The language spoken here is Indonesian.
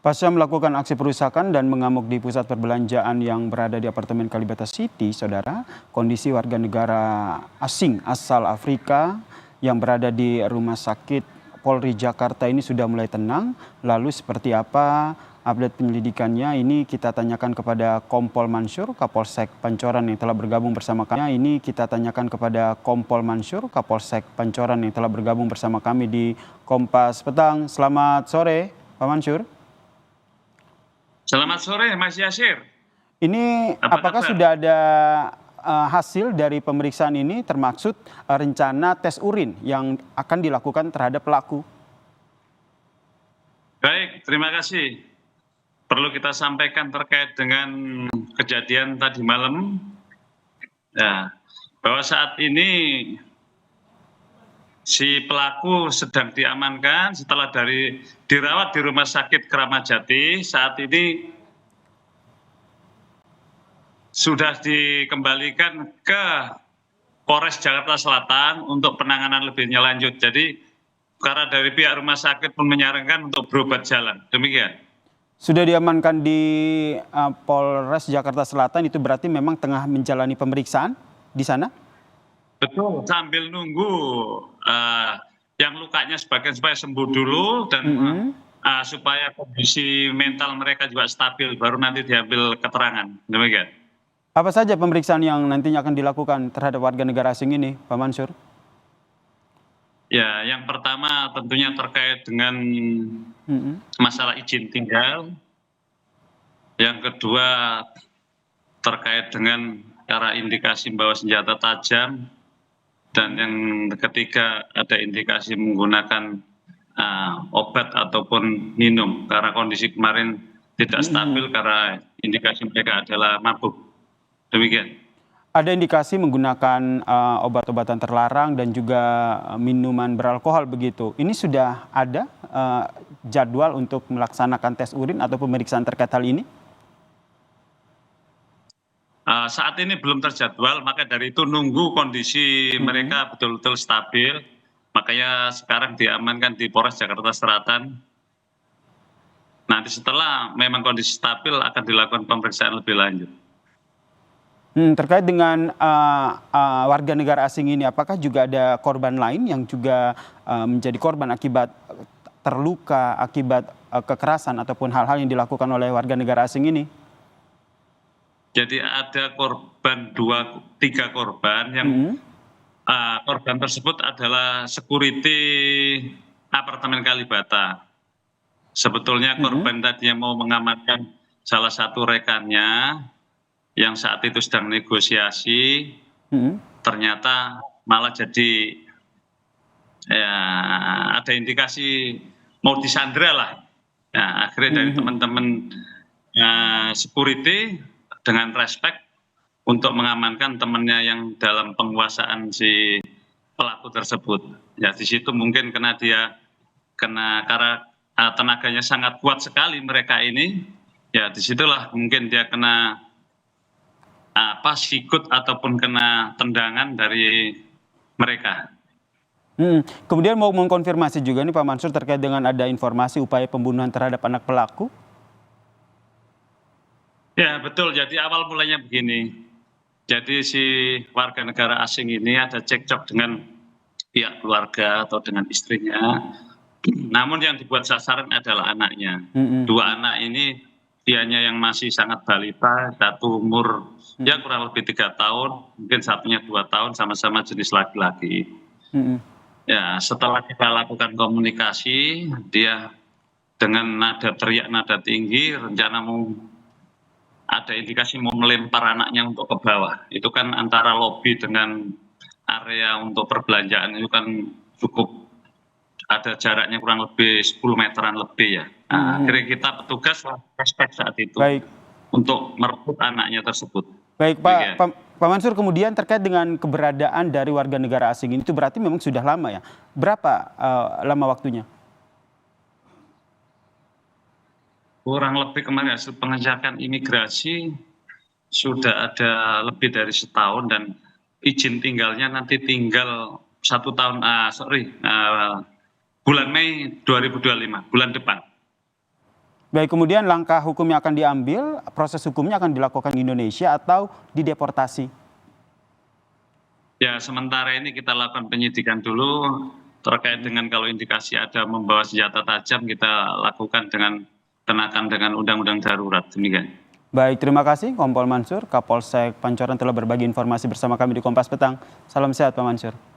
Pasca melakukan aksi perusakan dan mengamuk di pusat perbelanjaan yang berada di apartemen Kalibata City, saudara, kondisi warga negara asing asal Afrika yang berada di rumah sakit Polri Jakarta ini sudah mulai tenang. Lalu seperti apa update penyelidikannya? Ini kita tanyakan kepada Kompol Mansur, Kapolsek Pancoran yang telah bergabung bersama kami. Ini kita tanyakan kepada Kompol Mansur, Kapolsek Pancoran yang telah bergabung bersama kami di Kompas Petang. Selamat sore, Pak Mansur. Selamat sore, Mas Yasir. Ini apakah sudah ada hasil dari pemeriksaan ini, termaksud rencana tes urin yang akan dilakukan terhadap pelaku? Baik, terima kasih. Perlu kita sampaikan terkait dengan kejadian tadi malam, ya, bahwa saat ini si pelaku sedang diamankan setelah dirawat di Rumah Sakit Kramat Jati. Saat ini sudah dikembalikan ke Polres Jakarta Selatan untuk penanganan lebih lanjut. Jadi karena dari pihak rumah sakit pun menyarankan untuk berobat jalan. Demikian. Sudah diamankan di Polres Jakarta Selatan, itu berarti memang tengah menjalani pemeriksaan di sana? Betul, sambil nunggu yang lukanya sebagian supaya sembuh dulu dan supaya kondisi mental mereka juga stabil, baru nanti diambil keterangan. Demikian. Apa saja pemeriksaan yang nantinya akan dilakukan terhadap warga negara asing ini, Pak Mansur? Ya, yang pertama tentunya terkait dengan masalah izin tinggal. Yang kedua terkait dengan cara indikasi membawa senjata tajam. Dan yang ketiga ada indikasi menggunakan obat ataupun minum, karena kondisi kemarin tidak stabil karena indikasi mereka adalah mabuk. Demikian. Ada indikasi menggunakan obat-obatan terlarang dan juga minuman beralkohol begitu. Ini sudah ada jadwal untuk melaksanakan tes urin atau pemeriksaan terkait hal ini? Saat ini belum terjadwal, maka dari itu nunggu kondisi mereka betul-betul stabil. Makanya sekarang diamankan di Polres Jakarta Selatan. Nanti setelah memang kondisi stabil akan dilakukan pemeriksaan lebih lanjut. Terkait dengan warga negara asing ini, apakah juga ada korban lain yang juga menjadi korban akibat terluka, akibat kekerasan ataupun hal-hal yang dilakukan oleh warga negara asing ini? Jadi ada korban 3 korban yang korban tersebut adalah security apartemen Kalibata. Sebetulnya korban tadinya mau mengamankan salah satu rekannya yang saat itu sedang negosiasi, ternyata malah jadi ya, ada indikasi mau disandra lah. Nah, akhirnya dari teman-teman security dengan respect untuk mengamankan temannya yang dalam penguasaan si pelaku tersebut. Ya di situ mungkin karena tenaganya sangat kuat sekali mereka ini, ya disitulah mungkin dia kena sikut ataupun kena tendangan dari mereka. Kemudian mau mengkonfirmasi juga nih Pak Mansur terkait dengan ada informasi upaya pembunuhan terhadap anak pelaku. Ya betul, jadi awal mulanya begini. Jadi si warga negara asing ini ada cekcok dengan pihak keluarga atau dengan istrinya. Namun yang dibuat sasaran adalah anaknya. 2 anak ini dianya yang masih sangat balita, satu umur ya kurang lebih 3 tahun, mungkin satunya 2 tahun, sama-sama jenis laki-laki. Ya setelah kita lakukan komunikasi, dia dengan nada teriak, nada tinggi, rencana mau ada indikasi mau melempar anaknya untuk ke bawah. Itu kan antara lobi dengan area untuk perbelanjaan itu kan cukup ada jaraknya kurang lebih 10 meteran lebih ya. Nah, akhirnya kita petugas respect saat itu untuk merebut anaknya tersebut. Baik Pak Mansur, kemudian terkait dengan keberadaan dari warga negara asing ini, itu berarti memang sudah lama ya. Berapa lama waktunya? Kurang lebih kemarin hasil pengecekan imigrasi sudah ada lebih dari setahun dan izin tinggalnya nanti tinggal 1 tahun, bulan Mei 2025, bulan depan. Baik, kemudian langkah hukum yang akan diambil, proses hukumnya akan dilakukan di Indonesia atau dideportasi? Ya, sementara ini kita lakukan penyidikan dulu terkait dengan kalau indikasi ada membawa senjata tajam, kita lakukan dengan kenakan dengan undang-undang darurat. Demikian. Baik, terima kasih Kompol Mansur, Kapolsek Pancoran telah berbagi informasi bersama kami di Kompas Petang. Salam sehat Pak Mansur.